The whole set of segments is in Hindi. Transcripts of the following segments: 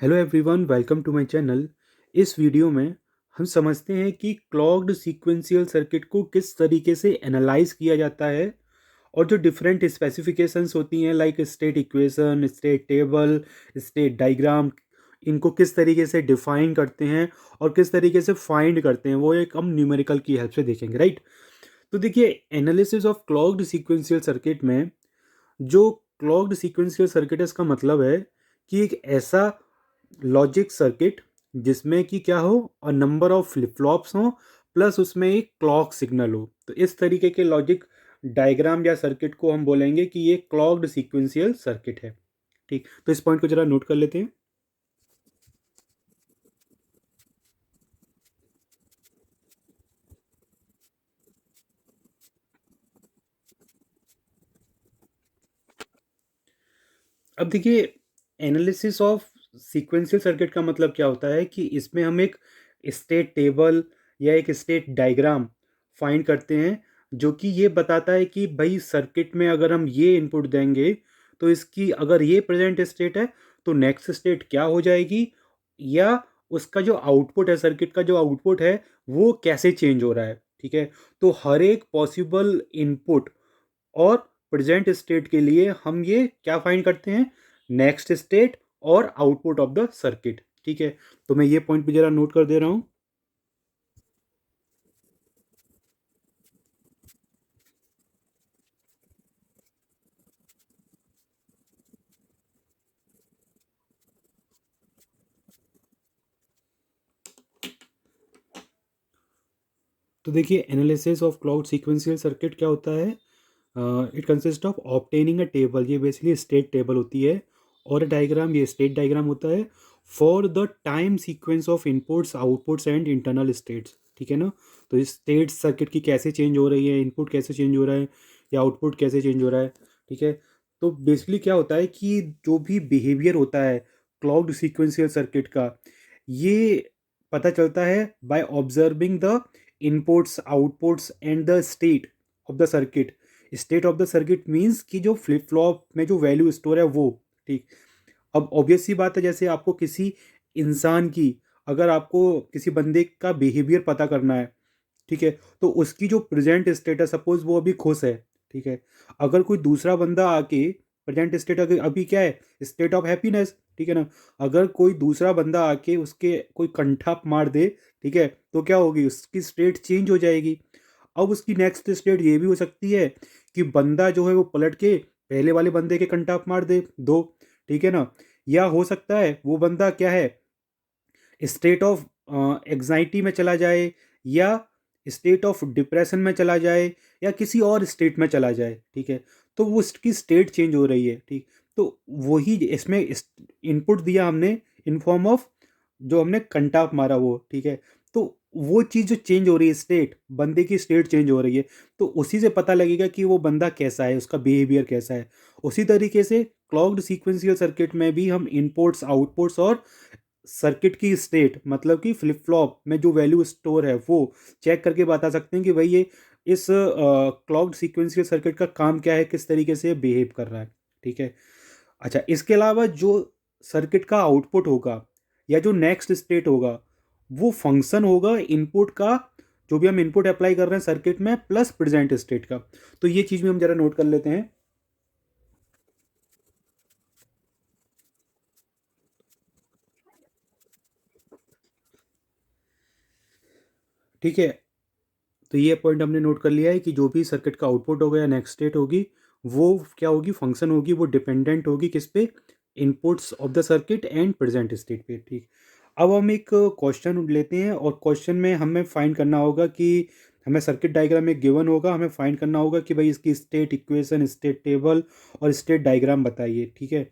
Hello everyone, welcome to my channel. इस वीडियो में हम समझते हैं कि क्लॉक्ड सीक्वेंशियल सर्किट को किस तरीके से एनालाइज किया जाता है और जो डिफरेंट स्पेसिफिकेशंस होती हैं like state equation, state table, state diagram, इनको किस तरीके से डिफाइन करते हैं और किस तरीके से फाइंड करते हैं, वो एक हम न्यूमेरिकल की हेल्प से देखेंगे, राइट। तो देखिए, analysis of clogged sequential circuit में जो क्लॉक्ड सीक्वेंशियल सर्किट है, इसका मतलब है कि एक ऐसा लॉजिक सर्किट जिसमें कि क्या हो, और नंबर ऑफ फ्लिप फ्लॉप्स हो, प्लस उसमें एक क्लॉक सिग्नल हो। तो इस तरीके के लॉजिक डायग्राम या सर्किट को हम बोलेंगे कि ये क्लॉक्ड सीक्वेंशियल सर्किट है। ठीक, तो इस पॉइंट को जरा नोट कर लेते हैं। अब देखिए, एनालिसिस ऑफ सीक्वेंशियल सर्किट का मतलब क्या होता है कि इसमें हम एक स्टेट टेबल या एक स्टेट डायग्राम फाइंड करते हैं, जो कि ये बताता है कि भाई सर्किट में अगर हम ये इनपुट देंगे तो इसकी अगर ये प्रेजेंट स्टेट है तो नेक्स्ट स्टेट क्या हो जाएगी, या उसका जो आउटपुट है, सर्किट का जो आउटपुट है, वो कैसे चेंज हो रहा है। ठीक है, तो हर एक पॉसिबल इनपुट और प्रेजेंट स्टेट के लिए हम ये क्या फाइंड करते हैं, नेक्स्ट स्टेट और आउटपुट ऑफ द सर्किट। ठीक है, तो मैं ये पॉइंट भी जरा नोट कर दे रहा हूं। तो देखिए, analysis of cloud sequential circuit क्या होता है। It consist of obtaining a table, ये बेसिकली स्टेट टेबल होती है, और अ डायग्राम, ये स्टेट डायग्राम होता है, for the time sequence of inputs, outputs and internal states. ठीक है ना। तो इस स्टेट सर्किट की कैसे चेंज हो रही है, इनपुट कैसे चेंज हो रहा है या आउटपुट कैसे चेंज हो रहा है। ठीक है, तो बेसिकली क्या होता है कि जो भी बिहेवियर होता है क्लाउड सीक्वेंशियल सर्किट का, ये पता चलता है by observing the inputs, outputs and the state of the circuit. State of the circuit means कि जो फ्लिप फ्लॉप में जो वैल्यू स्टोर है वो। ठीक, अब ऑब्वियस सी बात है, जैसे आपको किसी इंसान की, अगर आपको किसी बंदे का बिहेवियर पता करना है, ठीक है, तो उसकी जो प्रेजेंट स्टेट है, सपोज वो अभी खुश है, ठीक है, अगर कोई दूसरा बंदा आके, प्रेजेंट स्टेट अगर अभी क्या है, स्टेट ऑफ हैप्पीनेस, ठीक है ना, अगर कोई दूसरा बंदा आके उसके कोई कंठा मार दे, ठीक है, तो क्या होगी, उसकी स्टेट चेंज हो जाएगी। अब उसकी नेक्स्ट स्टेट ये भी हो सकती है कि बंदा जो है वो पलट के पहले वाले बंदे के कंटाप मार दे दो। ठीक है ना, या हो सकता है वो बंदा क्या है, स्टेट ऑफ एग्जाइटी में चला जाए, या स्टेट ऑफ डिप्रेशन में चला जाए, या किसी और स्टेट में चला जाए। ठीक है, तो वो उसकी स्टेट चेंज हो रही है। ठीक, तो वही इसमें इनपुट दिया हमने इन फॉर्म ऑफ, जो हमने कंटाप मारा वो। ठीक है, तो वो चीज़ जो चेंज हो रही है, स्टेट, बंदे की स्टेट चेंज हो रही है, तो उसी से पता लगेगा कि वो बंदा कैसा है, उसका बिहेवियर कैसा है। उसी तरीके से क्लॉक्ड सीक्वेंशियल सर्किट में भी हम इनपुट्स, आउटपुट्स और सर्किट की स्टेट, मतलब कि फ्लिप फ्लॉप में जो वैल्यू स्टोर है वो चेक करके बता सकते हैं कि भाई ये इस क्लॉक्ड सीक्वेंशियल सर्किट का काम क्या है, किस तरीके से बिहेव कर रहा है। ठीक है, अच्छा, इसके अलावा जो सर्किट का आउटपुट होगा या जो नेक्स्ट स्टेट होगा, वो फंक्शन होगा इनपुट का, जो भी हम इनपुट अप्लाई कर रहे हैं सर्किट में, प्लस प्रेजेंट स्टेट का। तो ये चीज़ भी हम जरा नोट कर लेते हैं। ठीक है, तो ये पॉइंट हमने नोट कर लिया है कि जो भी सर्किट का आउटपुट होगा या नेक्स्ट स्टेट होगी, वो क्या होगी, फंक्शन होगी, वो डिपेंडेंट होगी किस पे, inputs of the circuit and present state पे। ठीक, अब हम एक क्वेश्चन लेते हैं, और क्वेश्चन में हमें फाइंड करना होगा कि हमें सर्किट डायग्राम एक गिवन होगा, हमें फाइंड करना होगा कि भाई इसकी स्टेट इक्वेशन, स्टेट टेबल और स्टेट डायग्राम बताइए। ठीक है,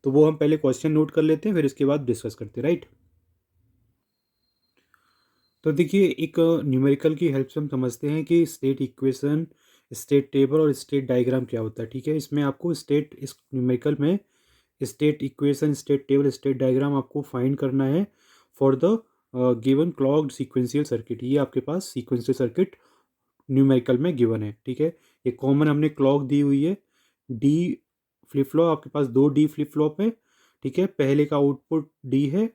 तो वो हम पहले क्वेश्चन नोट कर लेते हैं, फिर इसके बाद डिस्कस करते हैं, राइट। तो देखिए, एक न्यूमेरिकल की हेल्प से हम समझते हैं कि स्टेट इक्वेशन, स्टेट टेबल और स्टेट डायग्राम क्या होता है। ठीक है, इसमें आपको स्टेट, इस न्यूमेरिकल में state equation, state table, state diagram आपको फाइंड करना है for the given clogged sequential circuit. ये आपके पास सीक्वेंशियल सर्किट न्यूमेरिकल में गिवन है। ठीक है, ये कॉमन हमने क्लॉक दी हुई है, डी फ्लिप फ्लॉप, आपके पास दो डी फ्लिप फ्लॉप है, ठीक है, पहले का आउटपुट डी है,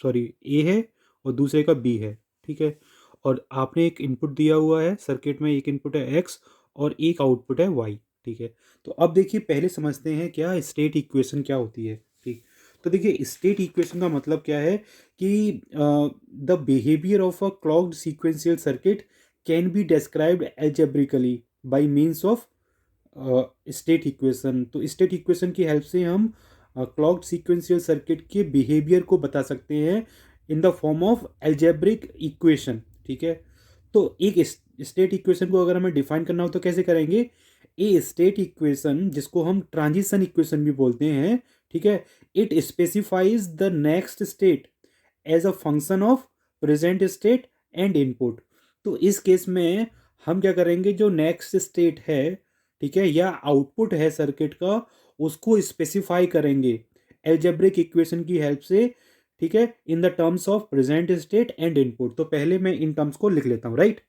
सॉरी ए है, और दूसरे का बी है। ठीक है, और आपने एक इनपुट दिया हुआ है सर्किट में, एक इनपुट है एक्स और एक आउटपुट है वाई। ठीक है, तो अब देखिए पहले समझते हैं क्या स्टेट इक्वेशन क्या होती है। ठीक, तो देखिए स्टेट इक्वेशन का मतलब क्या है कि the behaviour of a clogged sequential circuit can be described algebraically by means of state equation. तो स्टेट इक्वेशन की हेल्प से हम क्लॉक्ड सीक्वेंशियल सर्किट के बिहेवियर को बता सकते हैं इन the form of algebraic equation. ठीक है, तो एक स्टेट इक्वेशन को अगर हमें डिफाइन करना हो तो कैसे करेंगे? ए स्टेट इक्वेशन, जिसको हम ट्रांजिशन इक्वेशन भी बोलते हैं, ठीक है, it specifies the next state as a function of present state and input. तो इस केस में हम क्या करेंगे, जो नेक्स्ट स्टेट है, ठीक है, या आउटपुट है सर्किट का, उसको स्पेसिफाई करेंगे एल्जेब्रिक इक्वेशन की हेल्प से। ठीक है, in the terms of present state and input. तो पहले मैं इन टर्म्स को लिख लेता हूं, राइट।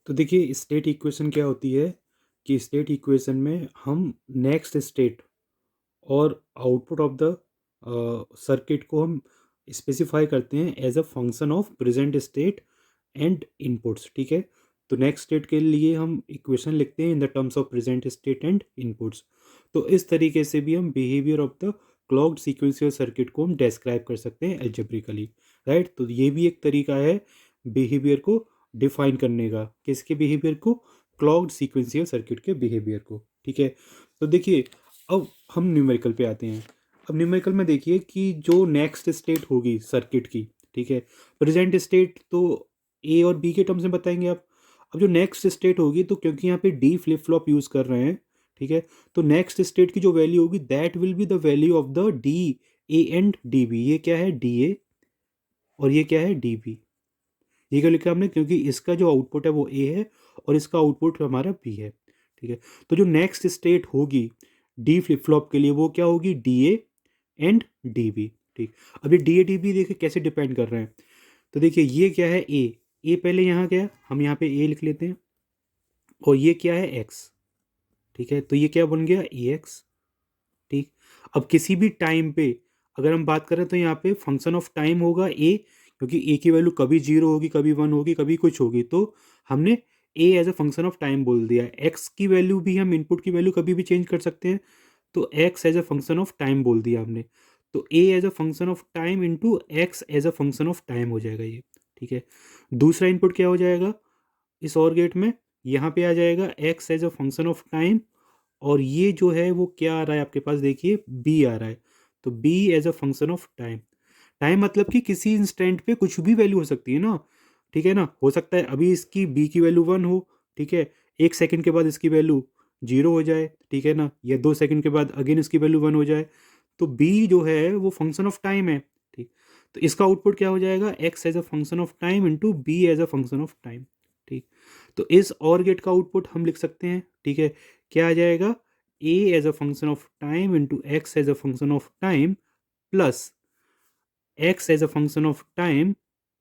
तो देखिए स्टेट इक्वेशन क्या होती है कि स्टेट इक्वेशन में हम नेक्स्ट स्टेट और आउटपुट ऑफ द सर्किट को हम स्पेसिफाई करते हैं as a function of present state and inputs. ठीक है, तो नेक्स्ट स्टेट के लिए हम इक्वेशन लिखते हैं in the terms of present state and inputs. तो इस तरीके से भी हम behaviour of the clogged sequential circuit को हम डिस्क्राइब कर सकते हैं एल्जेब्रिकली, राइट। तो ये भी एक तरीका है बिहेवियर को डिफाइन करने का, किसके बिहेवियर को? क्लॉक्ड सीक्वेंशियल सर्किट के बिहेवियर को। ठीक है, तो देखिए अब हम न्यूमेरिकल पे आते हैं। अब न्यूमेरिकल में देखिए कि जो नेक्स्ट स्टेट होगी सर्किट की, ठीक है, प्रेजेंट स्टेट तो ए और बी के टर्म्स में बताएंगे आप। अब जो नेक्स्ट स्टेट होगी, तो क्योंकि यहाँ पे डी फ्लिप फ्लॉप यूज़ कर रहे हैं, ठीक है, तो नेक्स्ट स्टेट की जो वैल्यू होगी that will be the value of the D A and D B. ये क्या है? डी ए, और ये क्या है? D B. ये क्यों लिखा हमने? क्योंकि इसका जो आउटपुट है वो ए है और इसका आउटपुट हमारा बी है। ठीक है, तो जो नेक्स्ट स्टेट होगी डी फ्लिप फ्लॉप के लिए वो क्या होगी? D A and D B. ठीक, अब ये डी ए डी बी देखिए कैसे डिपेंड कर रहे हैं। तो देखिए ये क्या है? ए। ए पहले यहाँ क्या है? हम यहाँ पे ए लिख लेते हैं, और ये क्या है? एक्स। ठीक है, तो ये क्या बन गया? ए एक्स। ठीक, अब किसी भी टाइम पे अगर हम बात करें तो यहाँ पे फंक्शन ऑफ टाइम होगा ए, क्योंकि ए की वैल्यू कभी जीरो होगी, कभी वन होगी, कभी कुछ होगी, तो हमने A as a function of time बोल दिया। एक्स की वैल्यू भी हम इनपुट की वैल्यू कभी भी चेंज कर सकते हैं, तो X as a function of time बोल दिया हमने। तो A as a function of time into X as a function of time हो जाएगा ये। ठीक है, दूसरा इनपुट क्या हो जाएगा इस और गेट में? यहाँ पे आ जाएगा X as a function of time, और ये जो है वो क्या आ रहा है आपके पास? देखिए बी आ रहा है, तो B as a function of time. Time मतलब कि किसी इंस्टेंट पे कुछ भी वैल्यू हो सकती है ना, ठीक है ना, हो सकता है अभी इसकी बी की वैल्यू वन हो, ठीक है, एक सेकंड के बाद इसकी वैल्यू जीरो हो जाए, ठीक है ना, या 2 सेकंड के बाद अगेन इसकी वैल्यू वन हो जाए। तो बी जो है वो फंक्शन ऑफ टाइम है। ठीक, तो इसका आउटपुट क्या हो जाएगा? X as a function of time into B as a function of time. ठीक, तो इस और गेट का आउटपुट हम लिख सकते हैं। ठीक है, क्या आ जाएगा? A as a function of time into X as a function of time plus X as a function of time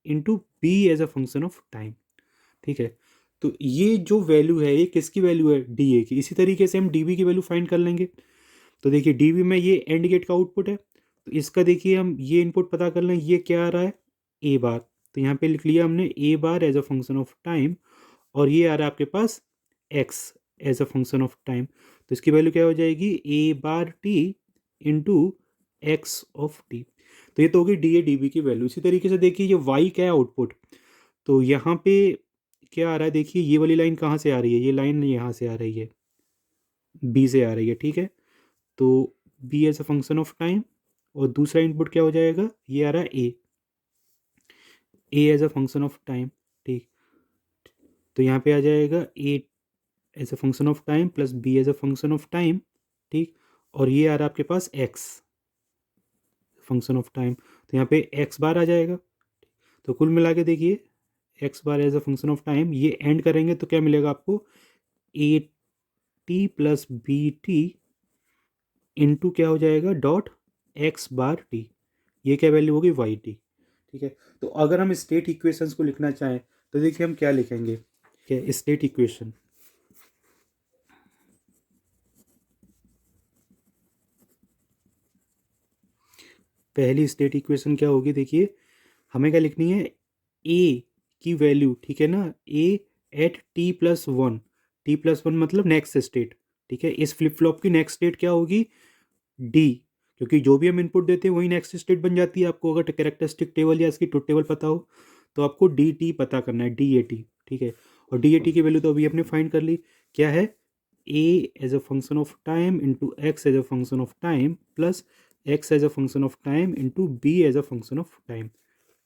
into B as a function of time. ठीक है, तो ये जो वैल्यू है ये किसकी वैल्यू है? डी ए की। इसी तरीके से हम डी बी की वैल्यू फाइंड कर लेंगे। तो देखिए डी बी में ये एंड गेट का आउटपुट है, तो इसका देखिए हम ये इनपुट पता कर लें, ये क्या आ रहा है? ए बार। तो यहाँ पे लिख लिया हमने A bar as a function of time, और ये आ रहा है आपके पास X as a function of time. तो इसकी वैल्यू क्या हो जाएगी? A bar T into X of T. तो ये तो होगी डी ए डी बी की वैल्यू। इसी तरीके से देखिए ये वाई क्या है? आउटपुट। तो यहाँ पे क्या आ रहा है? देखिए ये वाली लाइन कहाँ से आ रही है? ये लाइन यहाँ से आ रही है, बी से आ रही है। ठीक है, तो B as a function of time, और दूसरा इनपुट क्या हो जाएगा? ये आ रहा है A as a function of time. ठीक, तो यहाँ पे आ जाएगा A as a function of time plus B as a function of time. ठीक, और ये आ रहा है आपके पास एक्स फंक्शन ऑफ टाइम, तो यहाँ पे एक्स बार आ जाएगा। तो कुल मिला के देखिए X bar as a function of time, ये एंड करेंगे तो क्या मिलेगा आपको, A T plus B T into क्या हो जाएगा, डॉट एक्स बार टी, ये क्या वैल्यू होगी, वाई टी। ठीक है, तो अगर हम स्टेट इक्वेशंस को लिखना चाहें तो देखिए हम क्या लिखेंगे, ठीक है, स्टेट इक्वेशन। पहली स्टेट इक्वेशन क्या होगी, देखिए हमें क्या लिखनी है, ए की वैल्यू, ठीक है ना, A at T plus one, T plus one मतलब नेक्स्ट स्टेट। ठीक है, इस फ्लिप फ्लॉप की नेक्स्ट स्टेट क्या होगी, डी, क्योंकि जो भी हम इनपुट देते हैं वही नेक्स्ट स्टेट बन जाती है। आपको अगर कैरेक्टरिस्टिक टेबल या इसकी ट्रुथ टेबल पता हो तो आपको डी टी पता करना है, डी ए टी। ठीक है, और डी ए टी की वैल्यू तो अभी आपने फाइंड कर ली, क्या है, A as a function of time into X as a function of time plus X as a function of time into B as a function of time.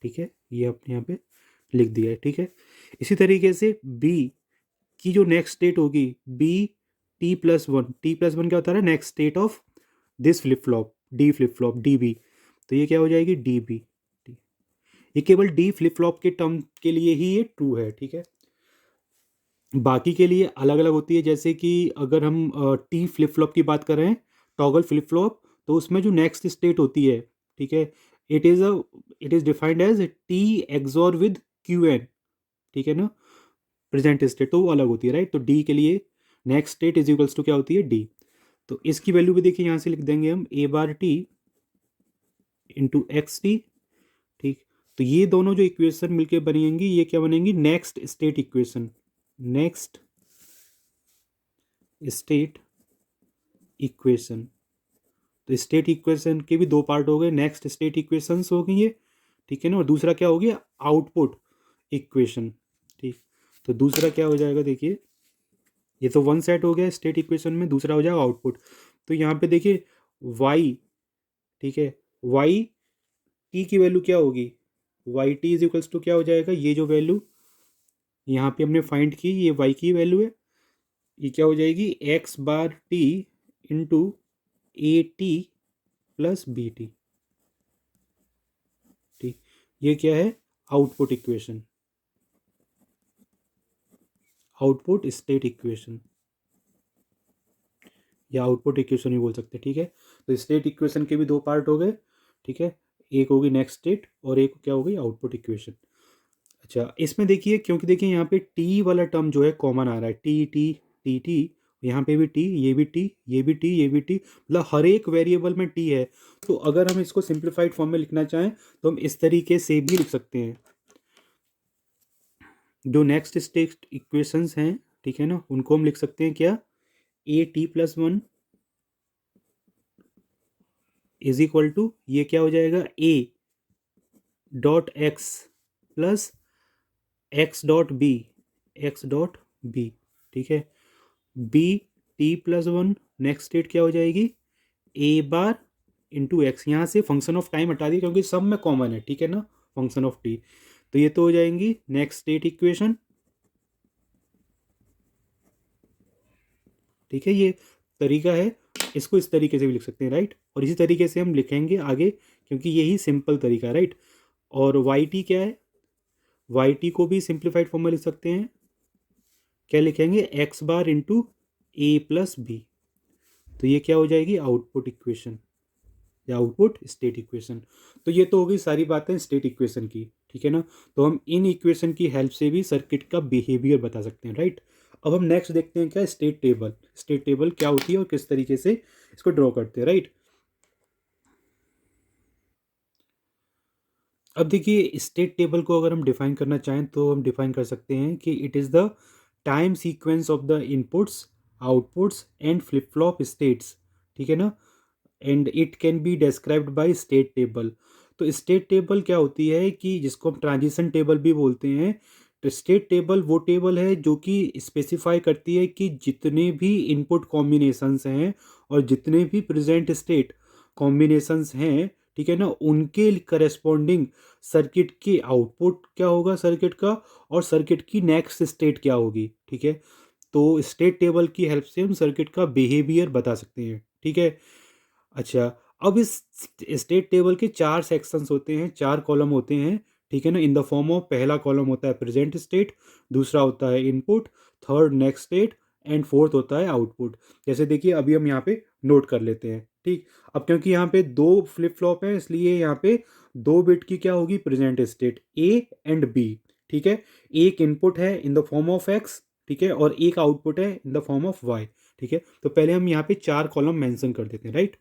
ठीक है, ये आपने यहाँ पे लिख दिया है। ठीक है, इसी तरीके से बी की जो नेक्स्ट स्टेट होगी, B T plus one, T plus one क्या होता है, next state of this flip flop, D flip flop D B, तो ये क्या हो जाएगी, डी बी। ये केवल डी फ्लिप फ्लॉप के टर्म के लिए ही ये ट्रू है। ठीक है, बाकी के लिए अलग अलग होती है, जैसे कि अगर हम टी फ्लिप फ्लॉप की बात कर रहे हैं, टॉगल फ्लिप फ्लॉप, तो उसमें जो नेक्स्ट स्टेट होती है, ठीक है, it is a it is defined as T XOR with Q N. ठीक है ना, प्रेजेंट स्टेट तो वो अलग होती है, राइट। तो डी के लिए next state is equals to क्या होती है, डी। तो इसकी वैल्यू भी देखिए यहाँ से लिख देंगे हम, ए bar T into x T. ठीक, तो ये दोनों जो इक्वेशन मिलके बनेंगी ये क्या बनेंगी, next state equation, next state equation. तो स्टेट इक्वेशन के भी दो पार्ट हो गए, नेक्स्ट स्टेट इक्वेशंस हो गई ये, ठीक है ना, और दूसरा क्या हो गया, आउटपुट इक्वेशन। ठीक, तो दूसरा क्या हो जाएगा, देखिए ये तो वन सेट हो गया स्टेट इक्वेशन में, दूसरा हो जाएगा आउटपुट। तो यहाँ पे देखिए y, ठीक है, y t की वैल्यू क्या होगी, Y T is equals to क्या हो जाएगा, ये जो वैल्यू यहाँ पे हमने फाइंड की, ये y की वैल्यू है, ये क्या हो जाएगी, x bar T into A T plus B T. ठीक, ये क्या है, output equation, output state equation, या आउटपुट इक्वेशन ही बोल सकते हैं। ठीक है, तो स्टेट इक्वेशन के भी दो पार्ट हो गए। ठीक है, एक होगी नेक्स्ट स्टेट और एक क्या होगी, आउटपुट इक्वेशन। अच्छा, इसमें देखिए, क्योंकि देखिए यहाँ पे टी वाला टर्म जो है कॉमन आ रहा है, टी टी टी टी, यहाँ पे भी टी, ये भी टी, ये भी टी, ये भी टी, मतलब हर एक वेरिएबल में टी है। तो अगर हम इसको सिंप्लीफाइड फॉर्म में लिखना चाहें तो हम इस तरीके से भी लिख सकते हैं, जो नेक्स्ट स्टेट इक्वेशंस हैं, ठीक है ना, उनको हम लिख सकते हैं क्या, A T plus one is equal to, ये क्या हो जाएगा, A dot X plus X dot B, X dot B. ठीक है, B T plus one, next state क्या हो जाएगी, ए बार इंटू एक्स, यहाँ से फंक्शन ऑफ टाइम हटा दी क्योंकि सब में कॉमन है, ठीक है ना, फंक्शन ऑफ टी। तो ये तो हो जाएंगी नेक्स्ट स्टेट इक्वेशन। ठीक है, ये तरीका है, इसको इस तरीके से भी लिख सकते हैं, राइट, और इसी तरीके से हम लिखेंगे आगे, क्योंकि यही सिंपल तरीका है, राइट। और वाई टी क्या है, वाई टी को भी सिंप्लीफाइड फॉर्म में लिख सकते हैं, क्या लिखेंगे, एक्स बार इंटू ए प्लस बी। तो ये क्या हो जाएगी, आउटपुट इक्वेशन या आउटपुट स्टेट इक्वेशन। तो ये तो हो गई सारी बातें स्टेट इक्वेशन की, ठीक है ना। तो हम इन इक्वेशन की हेल्प से भी सर्किट का बिहेवियर बता सकते हैं, राइट। अब हम नेक्स्ट देखते हैं क्या, स्टेट टेबल। स्टेट टेबल क्या होती है और किस तरीके से इसको ड्रॉ करते हैं, राइट। अब देखिए स्टेट टेबल को अगर हम डिफाइन करना चाहें तो हम डिफाइन कर सकते हैं कि it is the time sequence of the inputs, outputs and flip flop states. ठीक है ना, and it can be described by state table. तो स्टेट टेबल क्या होती है कि जिसको हम ट्रांजिशन टेबल भी बोलते हैं। तो स्टेट टेबल वो टेबल है जो कि स्पेसिफाई करती है कि जितने भी इनपुट कॉम्बिनेशंस हैं और जितने भी प्रेजेंट स्टेट कॉम्बिनेशंस हैं, ठीक है ना, उनके करेस्पॉन्डिंग सर्किट की आउटपुट क्या होगा सर्किट का, और सर्किट की नेक्स्ट स्टेट क्या होगी। ठीक है, तो स्टेट टेबल की हेल्प से हम सर्किट का बिहेवियर बता सकते हैं। ठीक है, अच्छा, अब इस स्टेट टेबल के चार सेक्शंस होते हैं, चार कॉलम होते हैं। ठीक है ना, इन द फॉर्म ऑफ, पहला कॉलम होता है प्रेजेंट स्टेट, दूसरा होता है input, third next state, and fourth होता है आउटपुट। जैसे देखिए अभी हम यहाँ पे नोट कर लेते हैं। ठीक, अब क्योंकि यहाँ पे दो फ्लिप फ्लॉप है, इसलिए यहाँ पे दो बिट की क्या होगी, present state A and B. ठीक है, एक इनपुट है in the form of X, ठीक है, और एक आउटपुट है in the form of Y. ठीक है, तो पहले हम यहाँ पे चार कॉलम मेंशन कर देते हैं, राइट।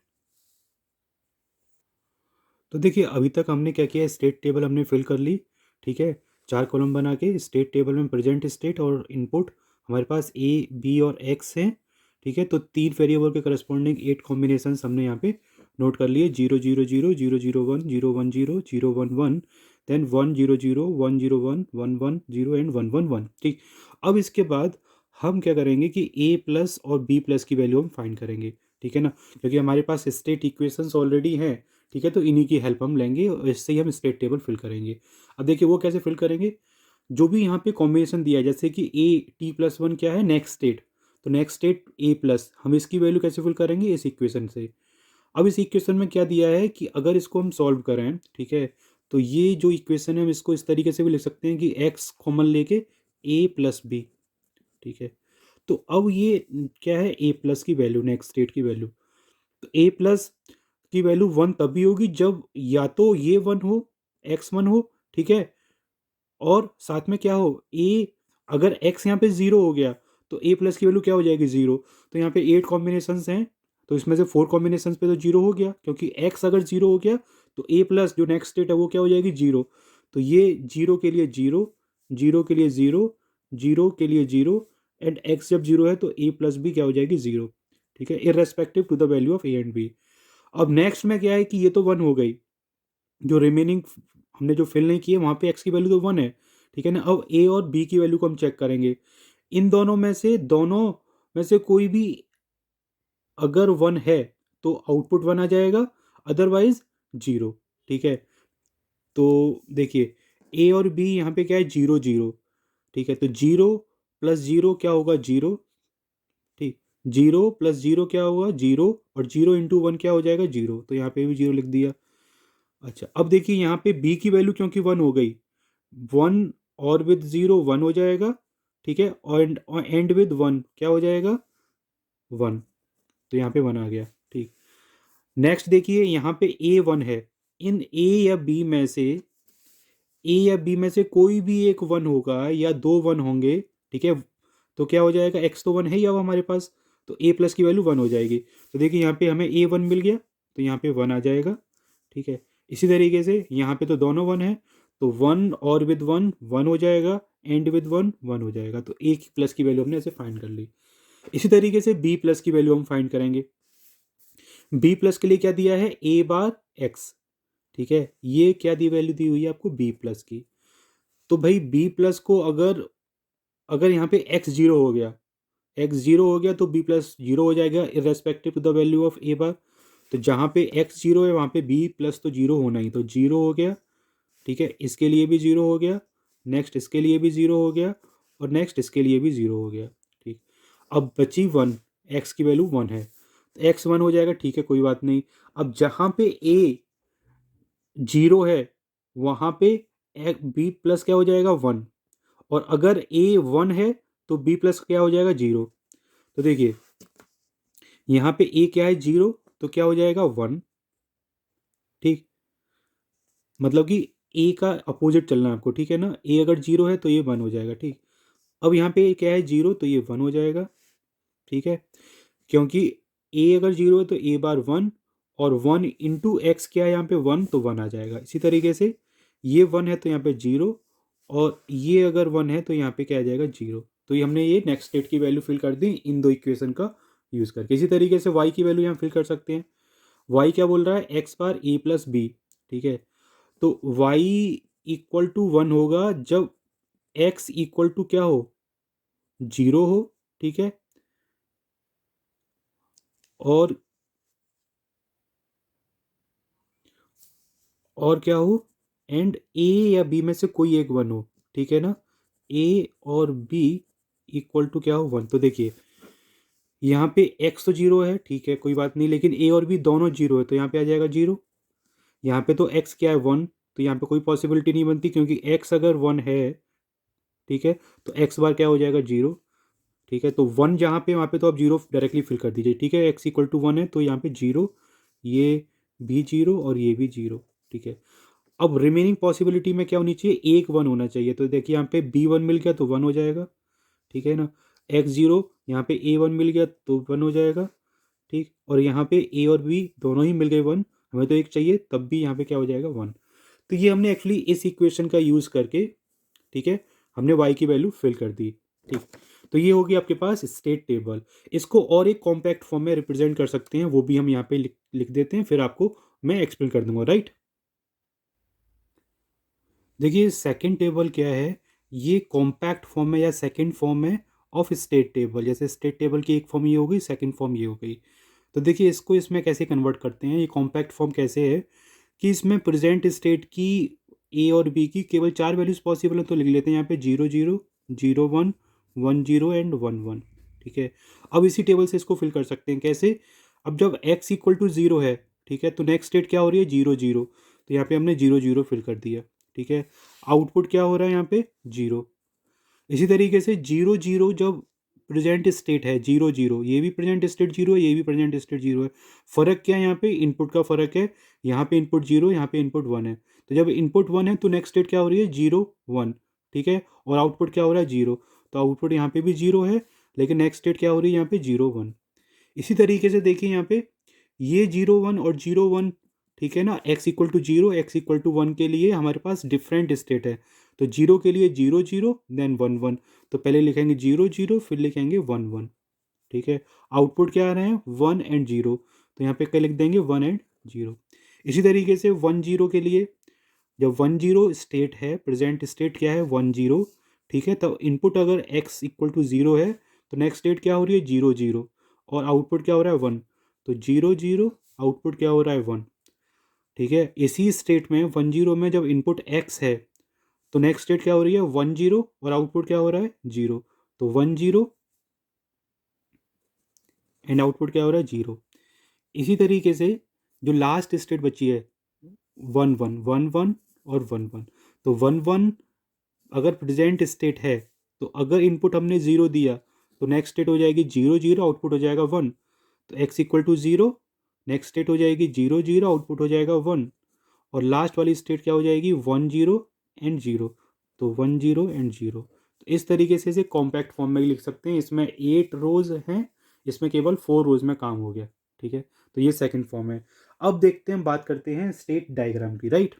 तो देखिए अभी तक हमने क्या किया, स्टेट टेबल हमने फिल कर ली। ठीक है, चार कॉलम बना के स्टेट टेबल में प्रेजेंट स्टेट और इनपुट हमारे पास ए बी और एक्स हैं। ठीक है, तो तीन वेरिएबल के करस्पॉन्डिंग 8 कॉम्बिनेशन हमने यहाँ पे नोट कर लिए, 0 0 0 0 0 0 1 0 1 0 1 1, देन 1 0 0 1 0 1 1 1 0 एंड 1 1 1। ठीक, अब इसके बाद हम क्या करेंगे कि ए प्लस और बी प्लस की वैल्यू हम फाइंड करेंगे। ठीक है ना, क्योंकि हमारे पास स्टेट इक्वेशंस ऑलरेडी हैं। ठीक है, तो इन्हीं की हेल्प हम लेंगे और इससे ही हम स्टेट टेबल फिल करेंगे। अब देखिए वो कैसे फिल करेंगे, जो भी यहाँ पे कॉम्बिनेशन दिया है, जैसे कि ए टी प्लस वन क्या है, नेक्स्ट स्टेट, तो नेक्स्ट स्टेट ए प्लस, हम इसकी वैल्यू कैसे फिल करेंगे, इस इक्वेशन से। अब इस इक्वेशन में क्या दिया है कि अगर इसको हम सॉल्व करें, ठीक है, तो ये जो इक्वेशन है हम इसको इस तरीके से भी लिख सकते हैं कि एक्स कॉमन लेके ए प्लस बी। ठीक है, तो अब ये क्या है, ए प्लस की वैल्यू, नेक्स्ट स्टेट की वैल्यू, तो ए प्लस की वैल्यू वन तभी होगी जब या तो ये वन हो, एक्स वन हो, ठीक है, और साथ में क्या हो, ए, अगर एक्स यहाँ पे जीरो हो गया तो ए प्लस की वैल्यू क्या हो जाएगी, जीरो। तो यहाँ पे 8 कॉम्बिनेशन हैं, तो इसमें से 4 कॉम्बिनेशन पे तो जीरो हो गया, क्योंकि एक्स अगर जीरो हो गया तो ए प्लस जो नेक्स्ट स्टेट है वो क्या हो जाएगी, जीरो। तो ये जीरो के लिए जीरो, जीरो के लिए जीरो, जीरो के लिए जीरो, एंड एक्स जब जीरो है तो ए प्लस भी क्या हो जाएगी, जीरो। ठीक है, irrespective to the value of A and B. अब नेक्स्ट में क्या है कि ये तो वन हो गई, जो रिमेनिंग हमने जो फिल नहीं की है वहाँ पे एक्स की वैल्यू तो वन है। ठीक है ना, अब ए और बी की वैल्यू को हम चेक करेंगे। इन दोनों में से कोई भी अगर वन है तो आउटपुट वन आ जाएगा, अदरवाइज जीरो। ठीक है, तो देखिए ए और बी यहाँ पे क्या है, जीरो जीरो। ठीक है, तो जीरो प्लस जीरो क्या होगा, जीरो। ठीक, जीरो प्लस जीरो क्या होगा, जीरो, और जीरो इंटू वन क्या हो जाएगा, जीरो, तो यहाँ पे भी जीरो लिख दिया। अच्छा, अब देखिए यहाँ पे बी की वैल्यू क्योंकि वन हो गई, वन और विद जीरो वन हो जाएगा। ठीक है, और एंड विद वन क्या हो जाएगा, वन, तो यहाँ पे वन आ गया। ठीक, नेक्स्ट देखिए यहाँ पे ए वन है, इन ए या बी में से, ए या बी में से कोई भी एक वन होगा या दो वन होंगे। ठीक है, तो क्या हो जाएगा, एक्स तो वन है ही अब हमारे पास, तो ए प्लस की वैल्यू वन हो जाएगी। तो देखिए यहाँ पे हमें ए वन मिल गया, तो यहाँ पे वन आ जाएगा। ठीक है, इसी तरीके से यहाँ पे तो दोनों वन है, तो वन और विद वन वन हो जाएगा, एंड विद वन वन हो जाएगा, तो ए प्लस की वैल्यू हमने ऐसे फाइंड कर ली। इसी तरीके से बी प्लस की वैल्यू हम फाइंड करेंगे। बी प्लस के लिए क्या दिया है, ए बार एक्स। ठीक है, ये क्या दी वैल्यू दी हुई है आपको, बी प्लस की। तो भाई बी प्लस को अगर अगर यहाँ पे एक्स जीरो हो गया, एक्स जीरो हो गया तो बी प्लस जीरो हो जाएगा irrespective to the value of A bar. तो जहाँ पे एक्स जीरो है वहाँ पे बी प्लस तो जीरो होना ही, तो जीरो हो गया। ठीक है, इसके लिए भी जीरो हो गया, नेक्स्ट इसके लिए भी जीरो हो गया, और नेक्स्ट इसके लिए भी जीरो हो गया। ठीक, अब बची वन, एक्स की वैल्यू वन है, तो एक्स वन हो जाएगा। ठीक है, कोई बात नहीं। अब जहाँ पे ए जीरो है वहाँ पे बी प्लस क्या हो जाएगा, वन, और अगर ए वन है तो बी प्लस क्या हो जाएगा, जीरो। तो देखिए यहाँ पे ए क्या है, जीरो, तो क्या हो जाएगा, वन। ठीक, मतलब कि ए का अपोजिट चलना है आपको। ठीक है ना, ए अगर जीरो है तो ये वन हो जाएगा। ठीक, अब यहाँ पे क्या है, जीरो, तो ये वन हो जाएगा। ठीक है, क्योंकि ए अगर जीरो है तो ए बार वन, और वन इंटू एक्स क्या है यहाँ पे, वन, तो वन आ जाएगा। इसी तरीके से ये वन है तो यहाँ पे जीरो, और ये अगर वन है तो यहाँ पे क्या आ जाएगा, जीरो। तो ये हमने ये नेक्स्ट स्टेट की वैल्यू फिल कर दी इन दो इक्वेशन का यूज़ करके। इसी तरीके से वाई की वैल्यू यहाँ फिल कर सकते हैं। वाई क्या बोल रहा है, एक्स बार ए प्लस बी। ठीक है, तो वाई इक्वल टू वन होगा जब एक्स इक्वल टू क्या हो, जीरो हो। ठीक है, और क्या हो, एंड ए या बी में से कोई एक वन हो। ठीक है ना, ए और बी इक्वल टू क्या हो, वन। तो देखिए यहाँ पे एक्स तो जीरो है, ठीक है कोई बात नहीं, लेकिन ए और बी दोनों जीरो है, तो यहाँ पे आ जाएगा जीरो। यहाँ पे तो एक्स क्या है, वन, तो यहाँ पे कोई पॉसिबिलिटी नहीं बनती, क्योंकि x अगर 1 है, ठीक है, तो x बार क्या हो जाएगा 0, ठीक है। तो 1 जहाँ पे, वहाँ पे तो आप 0 डायरेक्टली फिल कर दीजिए, ठीक है। x इक्वल टू 1 है तो यहाँ पे 0, ये भी 0 और ये भी 0, ठीक है। अब रिमेनिंग पॉसिबिलिटी में क्या होनी चाहिए, एक 1 होना चाहिए। तो देखिए यहाँ पे b1 मिल गया तो 1 हो जाएगा, ठीक है ना। x0 यहाँ पे a1 मिल गया तो 1 हो जाएगा, ठीक। और यहाँ पे a और b दोनों ही मिल गए 1, हमें तो एक चाहिए, तब भी यहाँ पे क्या हो जाएगा 1। तो ये हमने एक्चुअली इस इक्वेशन का यूज़ करके, ठीक है, हमने y की वैल्यू फिल कर दी, ठीक। तो ये होगी आपके पास स्टेट टेबल। इसको और एक कॉम्पैक्ट फॉर्म में रिप्रेजेंट कर सकते हैं, वो भी हम यहाँ पे लिख देते हैं, फिर आपको मैं एक्सप्लेन कर दूंगा, राइट। देखिए सेकंड टेबल क्या है, ये कॉम्पैक्ट फॉर्म है या सेकंड फॉर्म है ऑफ स्टेट टेबल। जैसे स्टेट टेबल की एक फॉर्म ये हो गई, सेकंड फॉर्म ये हो गई। तो देखिए इसको इसमें कैसे कन्वर्ट करते हैं, ये कॉम्पैक्ट फॉर्म कैसे है कि इसमें प्रेजेंट स्टेट की ए और बी की केवल 4 वैल्यूज़ पॉसिबल है, तो लिख लेते हैं यहाँ पे 0 0 0 1 1 0 एंड 1 1, ठीक है। अब इसी टेबल से इसको फिल कर सकते हैं, कैसे। अब जब x इक्वल टू 0 है, ठीक है, तो नेक्स्ट स्टेट क्या हो रही है 0 0, तो यहाँ पे हमने 0 0 फिल कर दिया, ठीक है। आउटपुट क्या हो रहा है यहाँ पे 0। इसी तरीके से 0 0 जब प्रेजेंट स्टेट है 0 0, ये भी प्रेजेंट स्टेट 0 है, ये भी प्रेजेंट स्टेट 0 है। फ़र्क क्या है यहाँ पे, इनपुट का फ़र्क है। यहाँ पे इनपुट 0, यहाँ पे इनपुट 1 है। तो जब इनपुट 1 है तो नेक्स्ट स्टेट क्या हो रही है 0 1, ठीक है। और आउटपुट क्या हो रहा है 0, तो आउटपुट यहाँ पे भी 0 है, लेकिन नेक्स्ट स्टेट क्या हो रही है यहाँ पे 0 1। इसी तरीके से देखिए यहाँ पे ये 0 1 और 0 1, ठीक है ना। x equal to 0, x equal to 1 के लिए हमारे पास डिफरेंट स्टेट है। तो 0 के लिए 0 0 देन 1 1, तो पहले लिखेंगे 0 0 फिर लिखेंगे 1 1, ठीक है। आउटपुट क्या आ रहे हैं 1 एंड 0, तो यहाँ पे क्या लिख देंगे 1 एंड 0। इसी तरीके से 1 0 के लिए, जब 1 0 स्टेट है, प्रेजेंट स्टेट क्या है 1 0, ठीक है। तो इनपुट अगर x इक्वल टू 0 है तो नेक्स्ट स्टेट क्या हो रही है 0 0, और आउटपुट क्या हो रहा है 1, तो 0 0 आउटपुट क्या हो रहा है 1, ठीक है। इसी स्टेट में 1 0 में जब इनपुट x है तो नेक्स्ट स्टेट क्या हो रही है 1 0, और आउटपुट क्या हो रहा है 0, तो 1 0 एंड आउटपुट क्या हो रहा है 0। इसी तरीके से जो लास्ट स्टेट बची है 1 1 1 1 और 1 1, तो 1 1 अगर प्रेजेंट स्टेट है, तो अगर इनपुट हमने 0 दिया तो नेक्स्ट स्टेट हो जाएगी 0 0, आउटपुट हो जाएगा 1। तो x equal to 0, next state हो जाएगी 0 0, आउटपुट हो जाएगा 1। और लास्ट वाली स्टेट क्या हो जाएगी 1 0 एंड 0, तो 1 0 एंड 0। तो इस तरीके से इसे कॉम्पैक्ट फॉर्म में लिख सकते हैं। इसमें 8 रोज हैं, इसमें केवल 4 रोज में काम हो गया, ठीक है। तो ये सेकंड फॉर्म है। अब देखते हैं, बात करते हैं स्टेट डायग्राम की, राइट।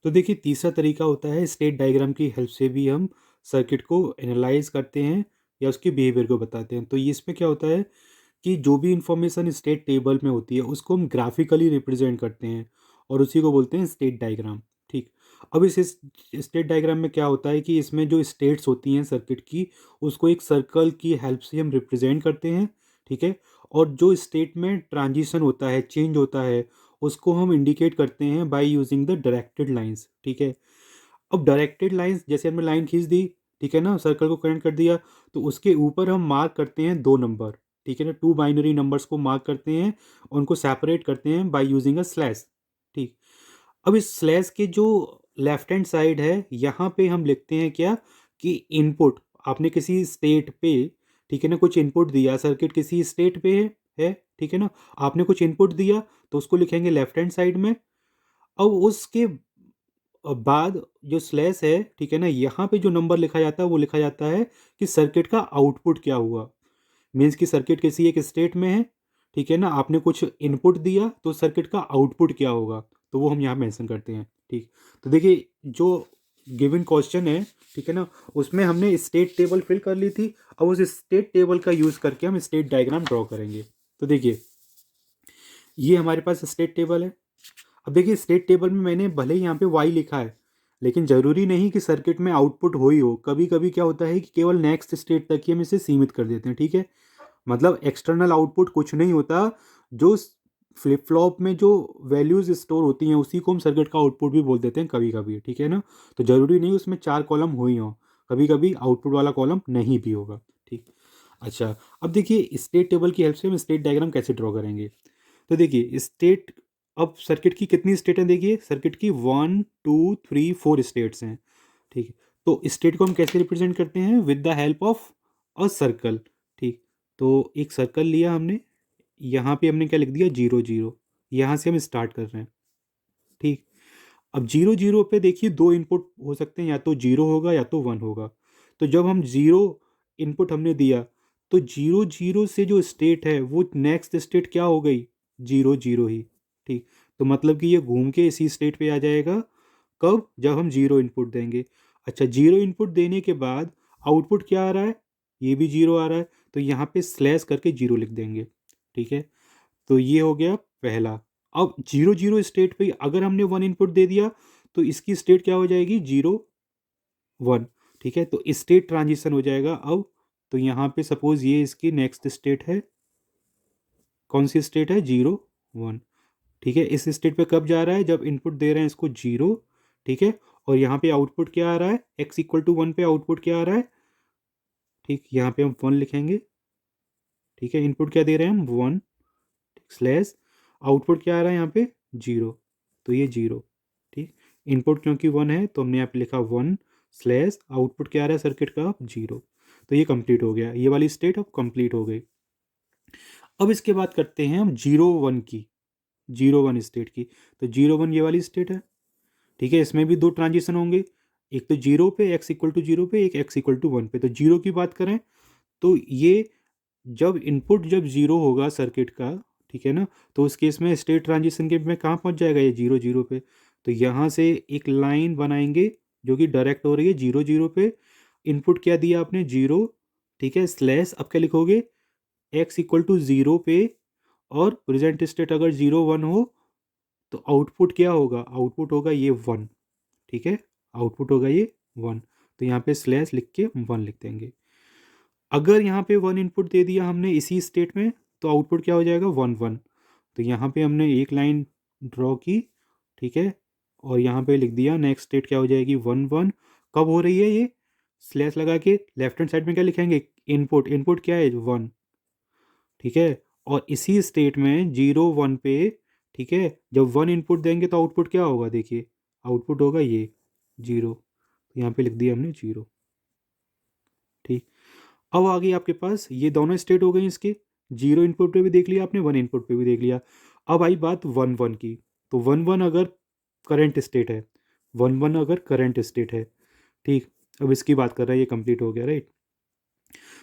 तो देखिए तीसरा तरीका होता है, स्टेट डायग्राम की हेल्प से भी हम सर्किट को एनालाइज करते हैं या उसके बिहेवियर को बताते हैं। तो ये इसमें क्या होता है कि जो भी इंफॉर्मेशन स्टेट टेबल में होती है उसको हम ग्राफिकली रिप्रेजेंट करते हैं, और उसी को बोलते हैं स्टेट डायग्राम, ठीक। अब इस स्टेट डायग्राम में क्या होता है कि इसमें जो स्टेट्स होती हैं सर्किट की, उसको एक सर्कल की हेल्प से हम रिप्रेजेंट करते हैं, ठीक है। और जो स्टेट में ट्रांजिशन होता है, चेंज होता है, उसको हम इंडिकेट करते हैं by using the directed lines, ठीक है। अब डायरेक्टेड लाइंस, जैसे हमने लाइन खींच दी, ठीक है ना, सर्कल को कनेक्ट कर दिया, तो उसके ऊपर हम मार्क करते हैं 2 नंबर, ठीक है ना। 2 बाइनरी नंबर्स को मार्क करते हैं, उनको सेपरेट करते हैं बाय यूजिंग अ स्लैश, ठीक। अब इस स्लैश के जो लेफ्ट हैंड साइड है, यहाँ पे हम लिखते हैं क्या कि इनपुट, आपने किसी स्टेट पे, ठीक है ना, कुछ इनपुट दिया, सर्किट किसी स्टेट पे है, ठीक है ना। आपने कुछ इनपुट दिया तो उसको लिखेंगे लेफ्ट हैंड साइड में। अब उसके बाद जो स्लैश है, ठीक है ना, यहाँ पे जो नंबर लिखा जाता है वो लिखा जाता है कि सर्किट का आउटपुट क्या हुआ। मीन्स कि सर्किट किसी एक स्टेट में है, ठीक है ना, आपने कुछ इनपुट दिया तो सर्किट का आउटपुट क्या होगा, तो वो हम यहाँ मेंशन करते हैं, ठीक। तो देखिए जो गिवन क्वेश्चन है, ठीक है ना, उसमें हमने स्टेट टेबल फिल कर ली थी। अब उस स्टेट टेबल का यूज़ करके हम स्टेट डायग्राम ड्रॉ करेंगे। तो देखिए ये हमारे पास स्टेट टेबल है। अब देखिए स्टेट टेबल में मैंने भले ही यहाँ पे वाई लिखा है, लेकिन ज़रूरी नहीं कि सर्किट में आउटपुट हो ही हो। कभी कभी क्या होता है कि केवल नेक्स्ट स्टेट तक ही हम इसे सीमित कर देते हैं, ठीक है। मतलब एक्सटर्नल आउटपुट कुछ नहीं होता, जो फ्लिप फ्लॉप में जो वैल्यूज़ स्टोर होती हैं उसी को हम सर्किट का आउटपुट भी बोल देते हैं कभी कभी, ठीक है ना। तो ज़रूरी नहीं उसमें 4 कॉलम हो ही हो, कभी कभी आउटपुट वाला कॉलम नहीं भी होगा, ठीक। अच्छा, अब देखिए स्टेट टेबल की हेल्प से हम स्टेट डायग्राम कैसे ड्रॉ करेंगे। तो देखिए स्टेट अब सर्किट की कितनी स्टेट हैं देखिए, सर्किट की 1 2 3 4 स्टेट्स हैं, ठीक है। तो स्टेट को हम कैसे रिप्रेजेंट करते हैं, with the help of a circle, ठीक। तो एक सर्कल लिया हमने, यहाँ पे हमने क्या लिख दिया, 0 0, यहाँ से हम स्टार्ट कर रहे हैं, ठीक। अब 0 0 पे देखिए दो इनपुट हो सकते हैं, या तो 0 होगा या तो 1 होगा। तो जब हम 0 इनपुट हमने दिया, तो 0 0 से जो स्टेट है वो नेक्स्ट स्टेट क्या हो गई, 0 0 ही, ठीक। तो मतलब कि ये घूम के इसी स्टेट पे आ जाएगा, कब, जब हम 0 इनपुट देंगे। अच्छा, 0 इनपुट देने के बाद आउटपुट क्या आ रहा है, ये भी 0 आ रहा है, तो यहाँ पे स्लैश करके 0 लिख देंगे, ठीक है। तो ये हो गया पहला। अब 0 0 स्टेट पे अगर हमने 1 इनपुट दे दिया, तो इसकी स्टेट क्या हो जाएगी, 0 1, ठीक है। तो स्टेट ट्रांजिशन हो जाएगा अब। तो यहाँ पे सपोज ये इसकी नेक्स्ट स्टेट है, कौन सी स्टेट है, 0 1, ठीक है। इस स्टेट पे कब जा रहा है, जब इनपुट दे रहे हैं इसको 0, ठीक है। और यहाँ पे आउटपुट क्या आ रहा है, x इक्वल टू 1 पे आउटपुट क्या आ रहा है, ठीक, यहाँ पे हम 1 लिखेंगे, ठीक है। इनपुट क्या दे रहे हैं हम, 1, स्लैश आउटपुट क्या आ रहा है यहाँ पे, 0, तो ये 0, ठीक। इनपुट क्योंकि 1 है तो हमने यहाँ पे लिखा 1, स्लैश आउटपुट क्या आ रहा है सर्किट का, 0। तो ये कंप्लीट हो गया, ये वाली स्टेट अब कंप्लीट हो गई। अब इसके बाद करते हैं हम 0 1 की, 0 1 स्टेट की। तो 0 1 ये वाली स्टेट है, ठीक है। इसमें भी दो ट्रांजिशन होंगे, एक तो 0 पे x इक्वल टू 0 पे, एक x इक्वल टू 1 पे। तो 0 की बात करें तो ये जब इनपुट जब 0 होगा सर्किट का, ठीक है ना, तो उस केस में स्टेट ट्रांजिशन के में कहाँ पहुँच जाएगा, ये 0 0 पे। तो यहाँ से एक लाइन बनाएंगे जो कि डायरेक्ट हो रही है 0 0 पे। इनपुट क्या दिया आपने, 0, ठीक है, स्लैश अब क्या लिखोगे, x इक्वल टू 0 पे, और प्रेजेंट स्टेट अगर 0 1 हो तो आउटपुट क्या होगा, आउटपुट होगा ये 1, ठीक है। आउटपुट होगा ये 1, तो यहाँ पे स्लैश लिख के 1 लिख देंगे। अगर यहाँ पे 1 इनपुट दे दिया हमने इसी स्टेट में, तो आउटपुट क्या हो जाएगा, 1 1। तो यहाँ पे हमने एक लाइन ड्रॉ की, ठीक है, और यहाँ पे लिख दिया नेक्स्ट स्टेट क्या हो जाएगी, 1 1। कब हो रही है ये, स्लैश लगा के लेफ्ट हैंड साइड में क्या लिखेंगे, इनपुट, इनपुट क्या है, 1, ठीक है। और इसी स्टेट में 0 1 पे, ठीक है, जब 1 इनपुट देंगे तो आउटपुट क्या होगा, देखिए आउटपुट होगा ये 0, तो यहाँ पे लिख दिया हमने 0, ठीक। अब आ गई आपके पास ये दोनों स्टेट हो गई इसके, 0 इनपुट पे भी देख लिया आपने, 1 इनपुट पे भी देख लिया। अब आई बात 1 1 की। तो 1 1 अगर करंट स्टेट है, 1 1 अगर करंट स्टेट है, ठीक। अब इसकी बात कर रहा है, ये कंप्लीट हो गया, राइट।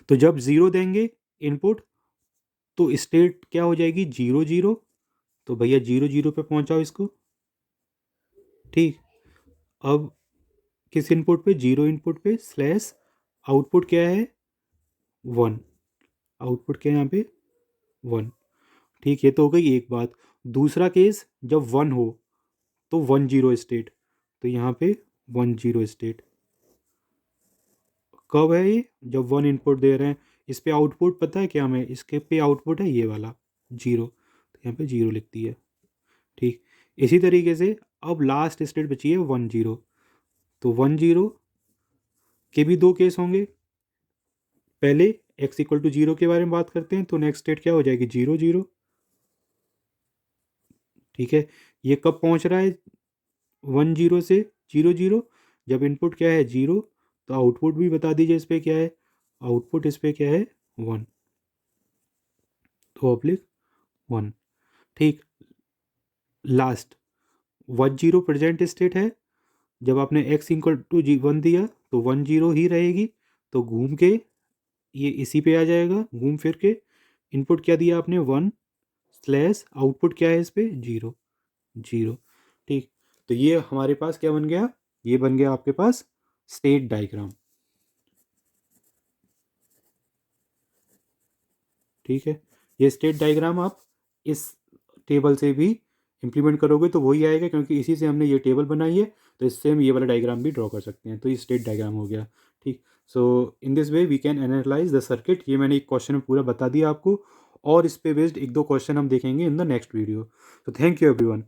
तो जब 0 देंगे इनपुट, तो स्टेट क्या हो जाएगी, 0 0। तो भैया 0 0 पे पहुंचाओ इसको, ठीक। अब किस इनपुट पे, 0 इनपुट पे, स्लैश आउटपुट क्या है, 1, आउटपुट क्या है यहाँ पे, 1, ठीक। ये तो हो गई एक बात। दूसरा केस जब 1 हो तो 1 0 स्टेट, तो यहाँ पे 1 0 स्टेट कब है ये, जब 1 इनपुट दे रहे हैं। इस पे आउटपुट पता है क्या हमें, इसके पे आउटपुट है ये वाला 0, तो यहाँ पे 0 लिख दिया, ठीक। इसी तरीके से अब लास्ट स्टेट बची है 1 0। तो 1 0 के भी दो केस होंगे। पहले x इक्वल टू 0 के बारे में बात करते हैं, तो नेक्स्ट स्टेट क्या हो जाएगी, 0 0, ठीक है। ये कब पहुंच रहा है 1 0 से 0 0, जब इनपुट क्या है 0, तो आउटपुट भी बता दीजिए इस पर क्या है, आउटपुट इस पर क्या है, 1, तो ऑब्लिक 1, ठीक। लास्ट 1 0 प्रेजेंट स्टेट है, जब आपने x इक्वल टू 1 दिया तो 1 0 ही रहेगी। तो घूम के ये इसी पे आ जाएगा, घूम फिर के। इनपुट क्या दिया आपने, 1, स्लैश आउटपुट क्या है इस पे, 0 0, ठीक। तो ये हमारे पास क्या बन गया, ये बन गया आपके पास स्टेट डायग्राम, ठीक है। ये स्टेट डायग्राम आप इस टेबल से भी इम्प्लीमेंट करोगे तो वही आएगा, क्योंकि इसी से हमने ये टेबल बनाई है, तो इससे हम ये वाला डायग्राम भी ड्रॉ कर सकते हैं। तो ये स्टेट डायग्राम हो गया, ठीक। So in this way we can analyse the circuit. ये मैंने एक क्वेश्चन में पूरा बता दिया आपको, और इस पे बेस्ड एक दो क्वेश्चन हम देखेंगे इन द नेक्स्ट वीडियो। तो थैंक यू एवरीवन।